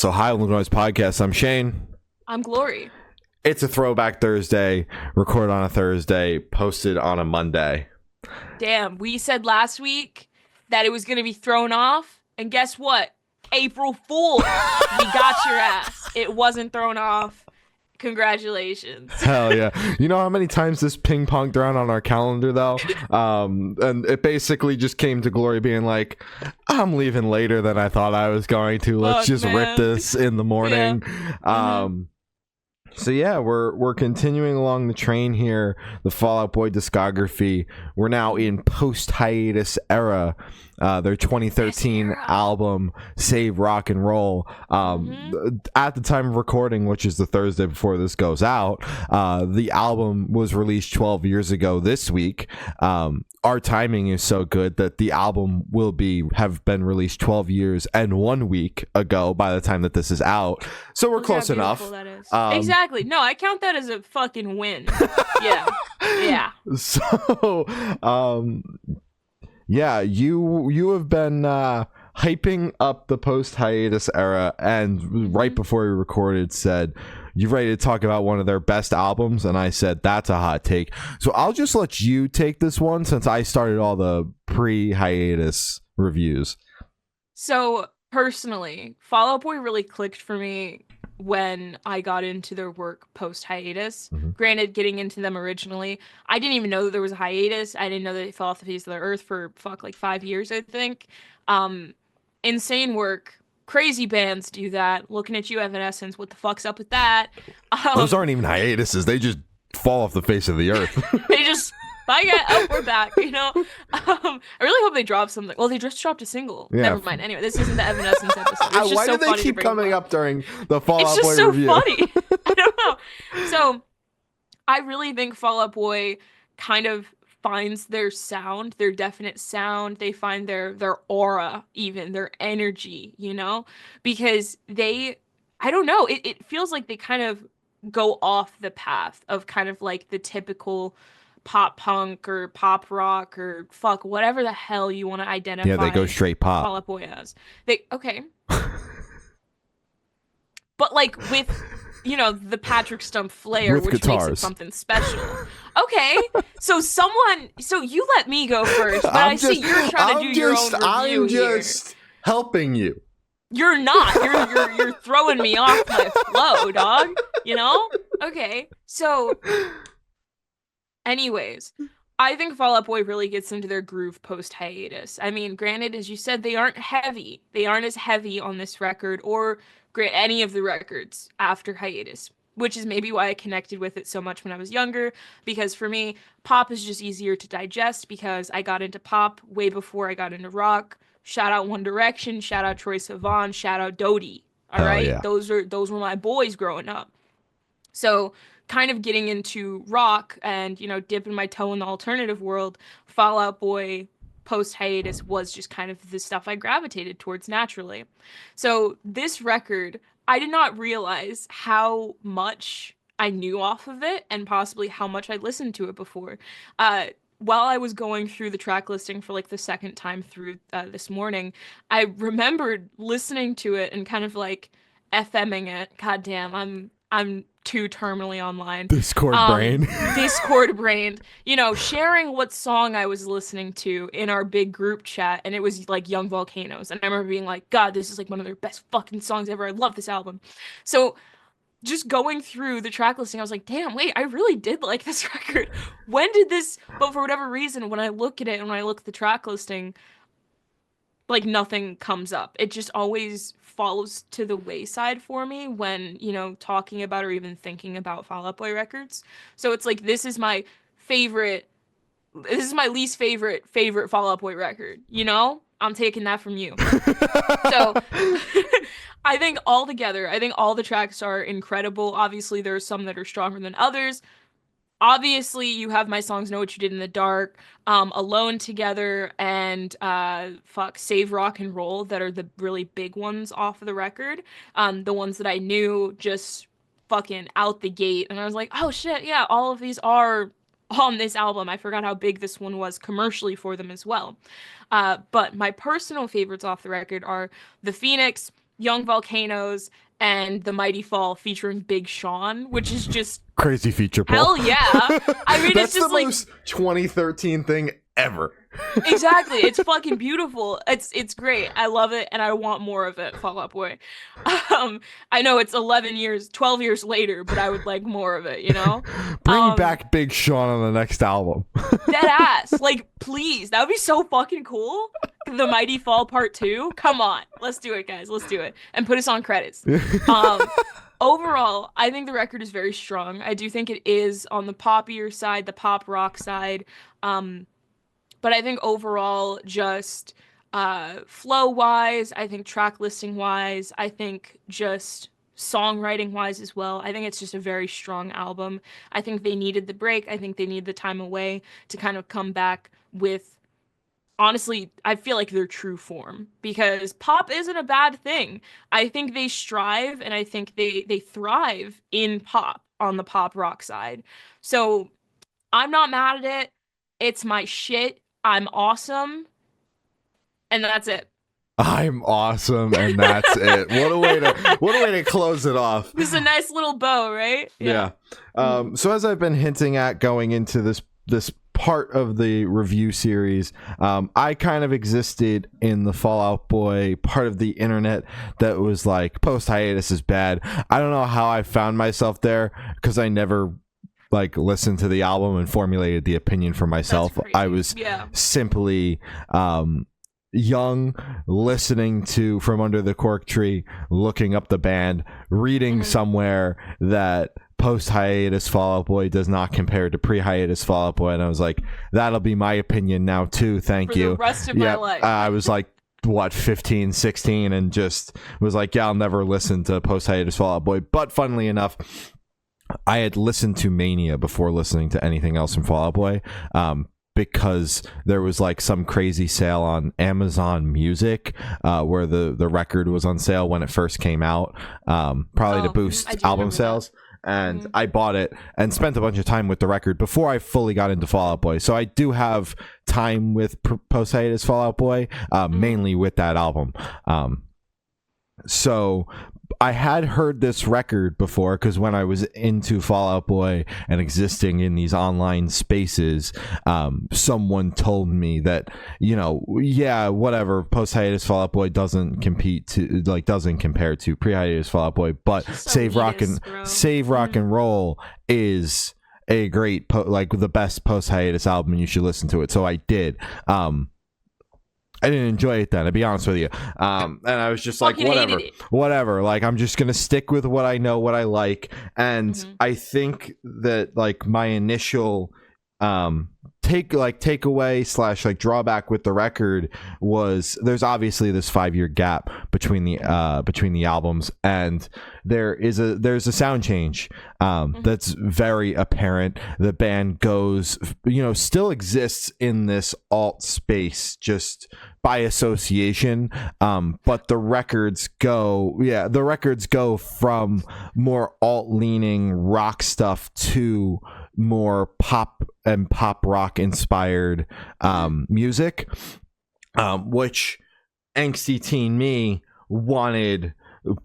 So hi, Illinois Podcast. I'm Shane. I'm Glory. It's a Throwback Thursday, recorded on a Thursday, posted on a Monday. Damn, we said last week that it was going to be thrown off, and guess what? April Fool. We got your ass. It wasn't thrown off. Congratulations. Hell yeah. You know how many times this ping-ponged around on our calendar, though? And it basically just came to Glory being like, I'm leaving later than I thought I was going to. Let's just rip this in the morning. Yeah. So yeah, we're continuing along the train here, the Fall Out Boy discography. We're now in post-hiatus era. Their 2013 album, Save Rock and Roll. At the time of recording, which is the Thursday before this goes out, the album was released 12 years ago this week. Our timing is so good that the album will have been released 12 years and 1 week ago by the time that this is out. So we're close enough. That is. Exactly. No, I count that as a fucking win. Yeah. Yeah. So, yeah, you have been hyping up the post-hiatus era, and right before we recorded said, you ready to talk about one of their best albums? And I said, that's a hot take. So I'll just let you take this one since I started all the pre-hiatus reviews. So, personally, Fall Out Boy really clicked for me when I got into their work post-hiatus. Granted, getting into them originally, I didn't even know that there was a hiatus. I didn't know that they fell off the face of the earth for, 5 years, I think. Insane work. Crazy bands do that. Looking at you, Evanescence. What the fuck's up with that? Those aren't even hiatuses. They just fall off the face of the earth. They just... Bye, guys. Oh, we're back. You know, I really hope they drop something. Well, they just dropped a single. Yeah. Never mind. Anyway, this isn't the Evanescence episode. It's just Why so do they keep coming up during the Fall Out Boy review? It's just so funny. I don't know. So, I really think Fall Out Boy kind of finds their sound, their definite sound. They find their aura, even their energy. You know, because I don't know. It feels like they kind of go off the path of kind of like the typical pop punk or pop rock or whatever the hell you want to identify. Yeah, they go straight pop. Fall Out Boy as okay, but like with the Patrick Stump flair, with which guitars. Makes it something special. Okay, so you let me go first, but I see you're trying to do your own review I'm just helping you. You're not. You're throwing me off my flow, dog. You know? Okay, so. Anyways, I think Fall Out Boy really gets into their groove post-hiatus. I mean, granted, as you said, they aren't heavy. They aren't as heavy on this record or any of the records after hiatus, which is maybe why I connected with it so much when I was younger, because for me, pop is just easier to digest because I got into pop way before I got into rock. Shout out One Direction, shout out Troye Sivan, shout out Dodie. All right? Yeah. Those were my boys growing up. So kind of getting into rock and, dipping my toe in the alternative world, Fall Out Boy post-hiatus was just kind of the stuff I gravitated towards naturally. So this record, I did not realize how much I knew off of it and possibly how much I listened to it before. While I was going through the track listing for like the second time through this morning, I remembered listening to it and kind of like FMing it. God damn, I'm too terminally online. Discord brain. Discord brained. Sharing what song I was listening to in our big group chat, and it was like Young Volcanoes. And I remember being like, God, this is like one of their best fucking songs ever. I love this album. So just going through the track listing, I was like, damn, wait, I really did like this record. When did this? But for whatever reason, when I look at it and when I look at the track listing, like nothing comes up. It just always falls to the wayside for me when, talking about or even thinking about Fall Out Boy records. So it's like, this is my least favorite Fall Out Boy record, I'm taking that from you. So I think all the tracks are incredible. Obviously, there are some that are stronger than others. Obviously, you have my songs Know What You Did in the Dark, Alone Together, and Save Rock and Roll that are the really big ones off of the record. The ones that I knew just fucking out the gate. And I was like, oh shit, yeah, all of these are on this album. I forgot how big this one was commercially for them as well. But my personal favorites off the record are The Phoenix, Young Volcanoes and The Mighty Fall featuring Big Sean, which is just crazy feature, Paul. hell yeah. I mean, That's it's just the most 2013 thing ever. Exactly. It's fucking beautiful. It's great. I love it and I want more of it, Fall Out Boy. I know it's 12 years later, but I would like more of it, you know? Bring back Big Sean on the next album. Dead ass. Like, please. That would be so fucking cool. The Mighty Fall Part 2. Come on. Let's do it, guys. Let's do it. And put us on credits. Overall, I think the record is very strong. I do think it is on the poppier side, the pop rock side. But I think overall, just flow wise, I think track listing wise, I think just songwriting wise as well. I think it's just a very strong album. I think they needed the break. I think they needed the time away to kind of come back with, honestly, I feel like their true form, because pop isn't a bad thing. I think they strive and I think they thrive in pop on the pop rock side. So I'm not mad at it. It's my shit. I'm awesome. And that's it. I'm awesome, and that's it. What a way to close it off. This is a nice little bow, right? Yeah. So as I've been hinting at going into this part of the review series, I kind of existed in the Fall Out Boy part of the internet that was like, post hiatus is bad. I don't know how I found myself there, because I never like listened to the album and formulated the opinion for myself. I was simply young, listening to From Under the Cork Tree, looking up the band, reading somewhere that post hiatus Fall Out Boy does not compare to pre hiatus Fall Out Boy, and I was like, that'll be my opinion now too, thank you. For the rest of my life. I was like, what, 15, 16, and just was like, yeah, I'll never listen to post hiatus Fall Out Boy. But funnily enough, I had listened to Mania before listening to anything else from Fall Out Boy, because there was like some crazy sale on Amazon Music, where the record was on sale when it first came out, probably to boost album sales. And I bought it and spent a bunch of time with the record before I fully got into Fall Out Boy. So I do have time with post hiatus Fall Out Boy, mainly with that album. So I had heard this record before, because when I was into Fall Out Boy and existing in these online spaces, someone told me that, you know, yeah, whatever, post hiatus Fall Out Boy doesn't compare to pre hiatus Fall Out Boy, but Save Rock and Roll is a great the best post hiatus album, and you should listen to it. So I did. I didn't enjoy it then, to be honest with you. And I was just like, whatever. Like, I'm just going to stick with what I know, what I like. And I think that like my initial takeaway / like drawback with the record was there's obviously this 5-year gap between the albums, and there's a sound change that's very apparent. The band goes, still exists in this alt space just by association, but the records go from more alt leaning rock stuff to more pop and pop rock inspired music, which angsty teen me wanted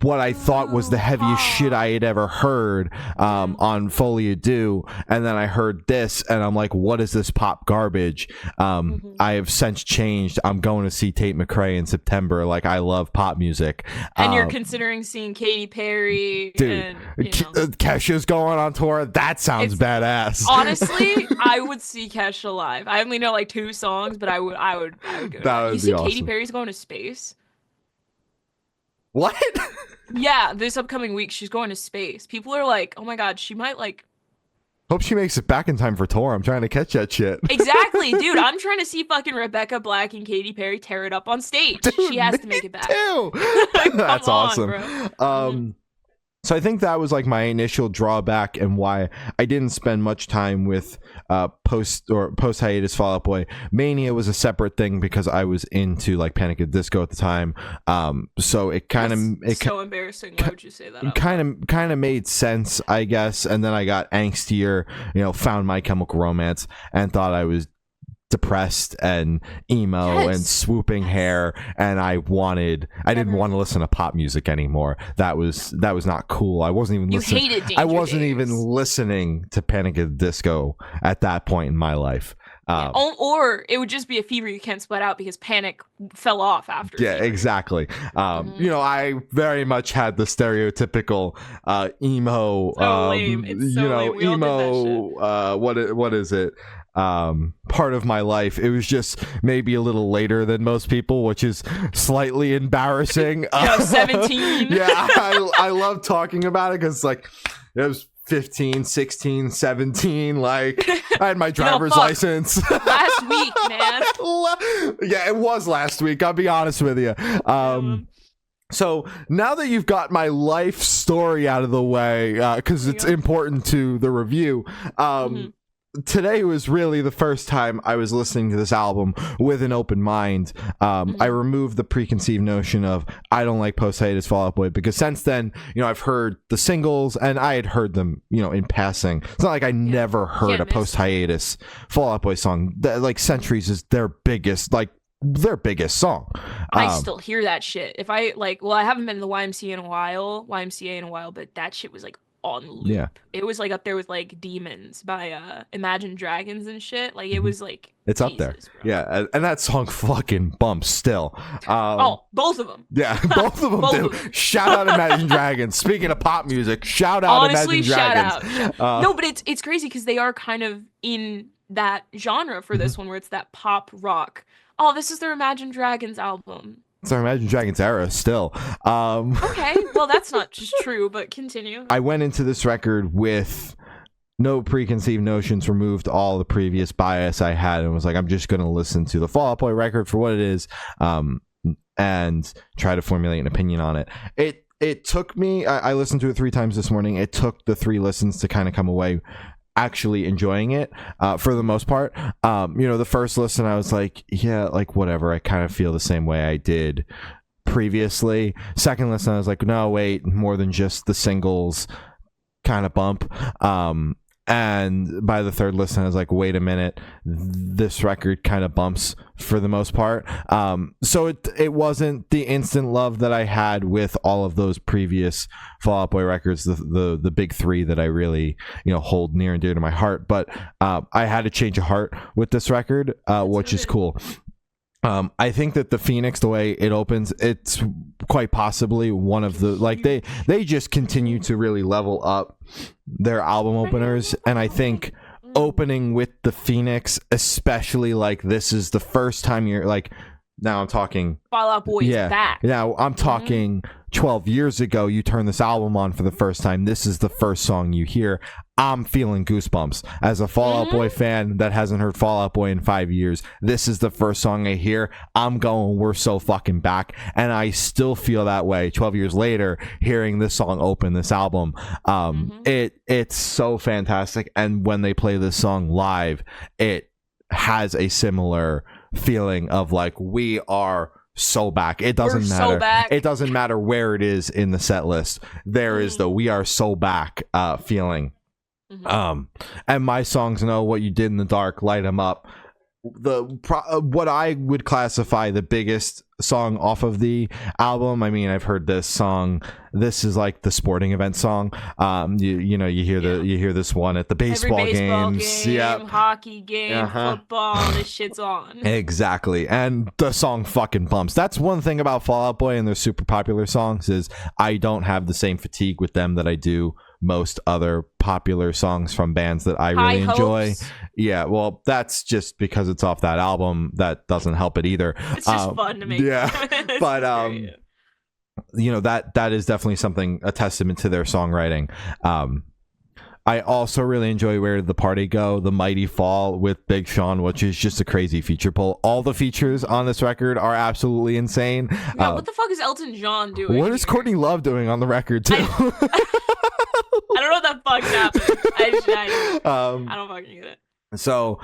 what I thought was the heaviest shit I had ever heard on Folie à Deux, and then I heard this and I'm like, what is this pop garbage? I have since changed. I'm going to see Tate McRae in September. Like, I love pop music. And you're considering seeing Katy Perry, dude, Kesha's going on tour. That sounds badass. Honestly, I would see Kesha live. I only know like 2 songs, but I would go. That would you see be awesome. Katy Perry's going to space? What? Yeah, this upcoming week she's going to space. People are like, oh my god, she might like... Hope she makes it back in time for tour. I'm trying to catch that shit. Exactly, dude. I'm trying to see fucking Rebecca Black and Katy Perry tear it up on stage. Dude, she has to make it back. Too. That's awesome. Bro. So I think that was like my initial drawback and why I didn't spend much time with post hiatus Fall Out Boy. Mania was a separate thing because I was into like Panic at the Disco at the time. So it kind of so embarrassing. Why would you say that? Kind of made sense, I guess. And then I got angstier, found My Chemical Romance and thought I was depressed and emo and swooping hair, and I didn't want to listen to pop music anymore. That was not cool. I wasn't even listening. You hated Danger I wasn't Days. even listening to Panic at the Disco at that point in my life. Or it would just be a Fever You Can't Split Out because Panic fell off after. Yeah, Fever. exactly. You know, I very much had the stereotypical emo, lame. It's so lame. We all did that emo, what is it? Part of my life. It was just maybe a little later than most people, which is slightly embarrassing. 17. Yeah, I love talking about it because like it was 15, 16, 17, like I had my driver's license last week, man. Yeah, it was last week, I'll be honest with you. So now that you've got my life story out of the way, because it's important to the review, today was really the first time I was listening to this album with an open mind. I removed the preconceived notion of I don't like post-hiatus Fall Out Boy, because since then, you know, I've heard the singles and I had heard them, you know, in passing. It's not like I never heard a post-hiatus Fall Out Boy song. Like Centuries is their biggest song. I still hear that shit. If I I haven't been to the YMCA in a while, but that shit was like on loop. Yeah, it was like up there with like Demons by Imagine Dragons and shit. Like it was like it's up there, bro. Yeah, and that song fucking bumps still. Both of them. Yeah, both of them do. Shout out Imagine Dragons. Speaking of pop music, shout out Honestly, Imagine Dragons. Shout out. No, but it's crazy because they are kind of in that genre for this one, where it's that pop rock. Oh, this is their Imagine Dragons album. It's our Imagine Dragons era still. Okay, well, that's not just true, but continue. I went into this record with no preconceived notions, removed all the previous bias I had, and was like, I'm just going to listen to the Fall Out Boy record for what it is, and try to formulate an opinion on it. It took me, I listened to it 3 times this morning. It took the 3 listens to kind of come away actually enjoying it for the most part. You know, the first listen I was like, yeah, like whatever, I kind of feel the same way I did previously. Second listen I was like, no, wait, more than just the singles kind of bump. And by the third listen I was like, wait a minute, this record kind of bumps for the most part. So it wasn't the instant love that I had with all of those previous Fall Out Boy records, the big 3 that I really, you know, hold near and dear to my heart. But I had a change of heart with this record, which is cool. I think that the Phoenix, the way it opens, it's quite possibly one of the, like, they just continue to really level up their album openers. And I think opening with the Phoenix, especially, like, this is the first time you're like, now I'm talking Fall Out Boy is back. Now I'm talking 12 years ago, you turn this album on for the first time, this is the first song you hear. I'm feeling goosebumps. As a Fall Out Boy fan that hasn't heard Fall Out Boy in 5 years, this is the first song I hear. I'm going, we're so fucking back. And I still feel that way 12 years later, hearing this song open this album. It's so fantastic. And when they play this song live, it has a similar feeling of like, we are so back. It doesn't matter. So back. It doesn't matter where it is in the set list. There is the we are so back feeling. And my songs, Know What You Did in the Dark, Light 'Em Up, what I would classify the biggest song off of the album. I mean, I've heard this song. This is like the sporting event song. You hear this one at the baseball games, hockey game, football. This shit's on. Exactly, and the song fucking bumps. That's one thing about Fall Out Boy and their super popular songs is I don't have the same fatigue with them that I do most other popular songs from bands that I really enjoy. Yeah, well, that's just because it's off that album. That doesn't help it either. It's just fun to make. Yeah, but you know, that is definitely something, a testament to their songwriting. I also really enjoy Where Did the Party Go? The Mighty Fall with Big Sean, which is just a crazy feature pull. All the features on this record are absolutely insane. Yeah, what the fuck is Elton John doing? What is Courtney Love doing on the record too? I don't know what the fuck's happening. I don't fucking get it. So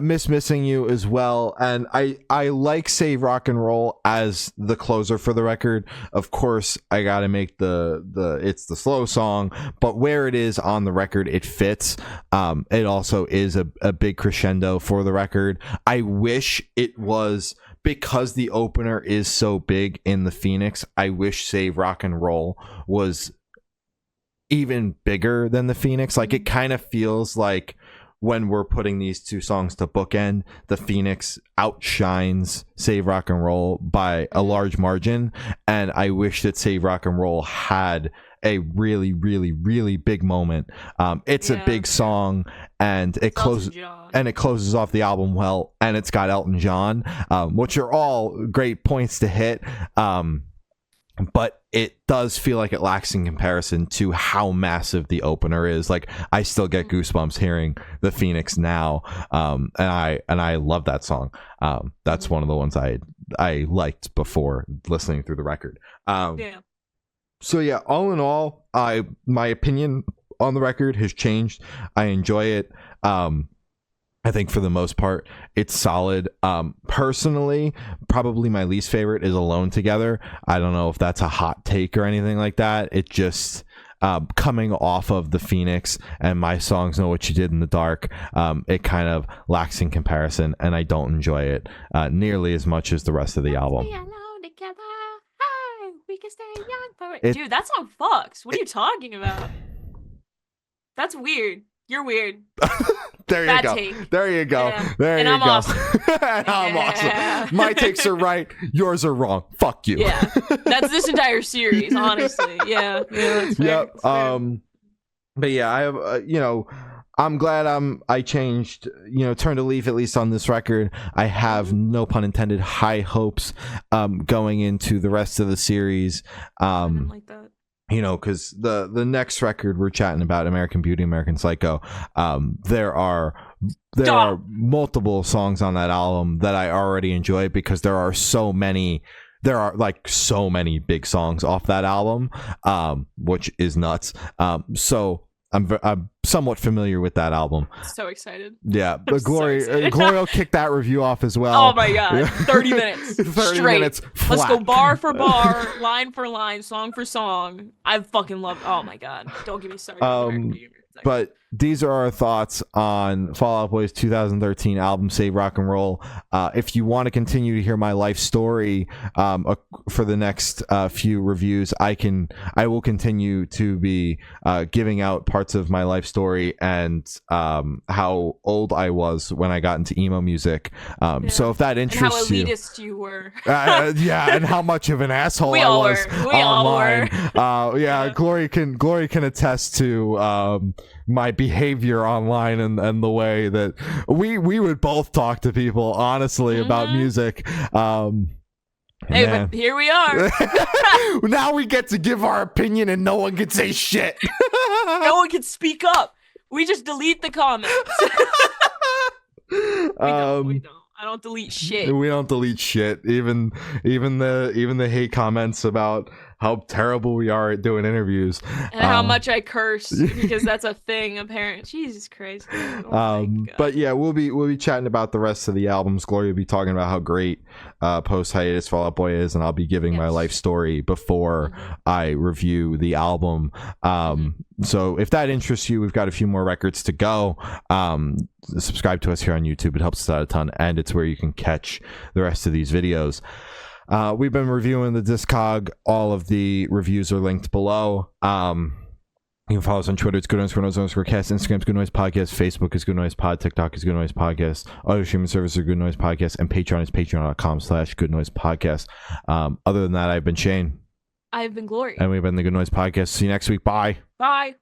missing you as well, and I like Save Rock and Roll as the closer for the record. Of course I gotta make it's the slow song, but where it is on the record it fits. It also is a big crescendo for the record. I wish it was, because the opener is so big in the Phoenix, I wish Save Rock and Roll was even bigger than the Phoenix. Like, it kind of feels like when we're putting these two songs to bookend, the Phoenix outshines Save Rock and Roll by a large margin, and I wish that Save Rock and Roll had a really, really, really big moment. It's a big song, and it closes off the album well, and it's got Elton John, which are all great points to hit. But it does feel like it lacks in comparison to how massive the opener is. Like, I still get goosebumps hearing the Phoenix now, and I love that song. That's one of the ones I liked before listening through the record. So yeah, all in all, my opinion on the record has changed. I enjoy it. I think for the most part it's solid. Personally, probably my least favorite is Alone Together. I don't know if that's a hot take or anything like that. It just, coming off of the Phoenix and My Songs Know What You Did in the Dark, it kind of lacks in comparison, and I don't enjoy it nearly as much as the rest of the album. We can stay young. Dude, that song fucks. What are you talking about? That's weird. You're weird. There you go. Take. There you go. Yeah. There and you I'm go. Awesome. And I'm awesome. My takes are right. Yours are wrong. Fuck you. Yeah. That's this entire series, honestly. Yeah. That's fair. Yep. But yeah, I have, I'm glad I changed, turned a leaf, at least on this record. I have, no pun intended, high hopes going into the rest of the series. I didn't like that. Because the next record we're chatting about, American Beauty, American Psycho, there are multiple songs on that album that I already enjoy, because there are so many big songs off that album, which is nuts. So I'm somewhat familiar with that album. So excited. Yeah, but Glory will kick that review off as well. Oh my god, 30 minutes 30 straight. Minutes flat. Let's go bar for bar, line for line, song for song. I fucking love. Oh my god, don't get me started. But these are our thoughts on Fall Out Boy's 2013 album Save Rock and Roll. If you want to continue to hear my life story for the next few reviews, I will continue to be giving out parts of my life story and how old I was when I got into emo music. So if that interests you, and how elitist you were. And how much of an asshole I was online. All were. Glory can attest to my behavior online and the way that we would both talk to people honestly about music. Hey, but here we are. Now we get to give our opinion and no one can say shit. No one can speak up. We just delete the comments. We don't. I don't delete shit. We don't delete shit. Even the hate comments about how terrible we are at doing interviews and how much I curse, because that's a thing apparently. Jesus Christ. But yeah, we'll be chatting about the rest of the albums. Glory will be talking about how great post hiatus Fall Out Boy is, and I'll be giving my life story before I review the album. So if that interests you, we've got a few more records to go. Subscribe to us here on YouTube. It helps us out a ton, and it's where you can catch the rest of these videos. We've been reviewing the Discog. All of the reviews are linked below. You can follow us on Twitter. It's Good Noise _cast. Instagram's Good Noise Podcast. Facebook is Good Noise Pod. TikTok is Good Noise Podcast. Audio streaming services are Good Noise Podcast. And Patreon is patreon.com/Good Noise Podcast. Other than that, I've been Shane. I've been Glory. And we've been the Good Noise Podcast. See you next week. Bye. Bye.